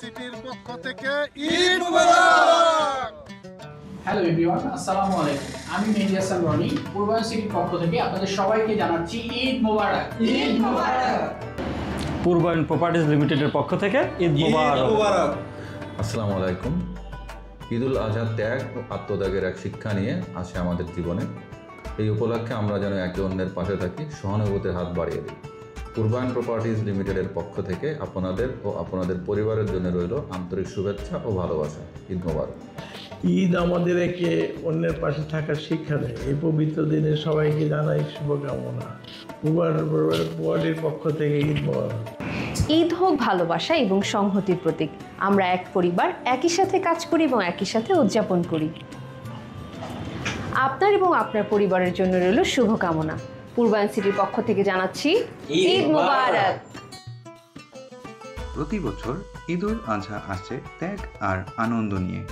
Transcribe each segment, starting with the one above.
সিটির পক্ষ থেকে ঈদ মোবারক। হ্যালো এভরিওয়ান, আসসালামু আলাইকুম। আমি মেহেদী হাসান রনি, পূর্বায়ন সিটির পক্ষ থেকে আপনাদের সবাইকে জানাচ্ছি ঈদ মোবারক। ঈদ মোবারক। পূর্বায়ন প্রপার্টিজ লিমিটেডের পক্ষ থেকে ঈদ মোবারক। আসসালামু আলাইকুম। ঈদুল আজহা ত্যাগ ও আত্মত্যাগের এক শিক্ষা নিয়ে আসে আমাদের জীবনে। এই উপলক্ষে আমরা যেন একে অন্যের পাশে থাকি, সহানুভূতির হাত বাড়িয়ে দিই। পূর্বায়ন প্রপার্টিজ লিমিটেডের পক্ষ থেকে আপনাদের ও আপনাদের পরিবারের জন্য রইল আন্তরিক শুভেচ্ছা ও ভালোবাসা। ঈদ মোবারক। ঈদ আমাদের একে অন্যের পাশে থাকার শিক্ষা দেয়। এই পবিত্র দিনে সবাইকে জানাই শুভকামনা। পূর্বায়নের পক্ষ থেকে ঈদ মোবারক। ঈদ হোক ভালোবাসা এবং সংহতির প্রতীক। আমরা এক পরিবার, একই সাথে কাজ করি এবং একই সাথে উদযাপন করি। আপনার এবং আপনার পরিবারের জন্য রইল শুভকামনা। পূর্বায়ন সিটির পক্ষ থেকে জানাচ্ছি ঈদ মোবারক। প্রতি বছর ঈদুল আজহা আসে ত্যাগ আর আনন্দ নিয়ে।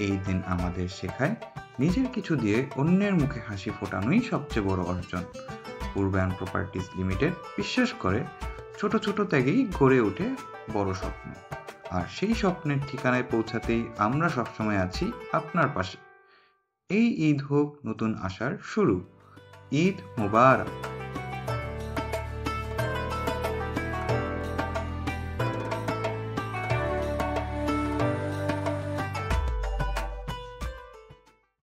এই দিন আমাদের শেখায় নিজের কিছু দিয়ে অন্যের মুখে হাসি ফোটানোই সবচেয়ে বড় অর্জন। পূর্বায়ন প্রপার্টিজ লিমিটেড বিশ্বাস করে ছোট ছোট ত্যাগেই গড়ে ওঠে বড় স্বপ্ন। আর সেই স্বপ্নের ঠিকানায় পৌঁছাতেই আমরা সবসময় আছি আপনার পাশে। এই ঈদ হোক নতুন আশার শুরু। ঈদ মোবারক।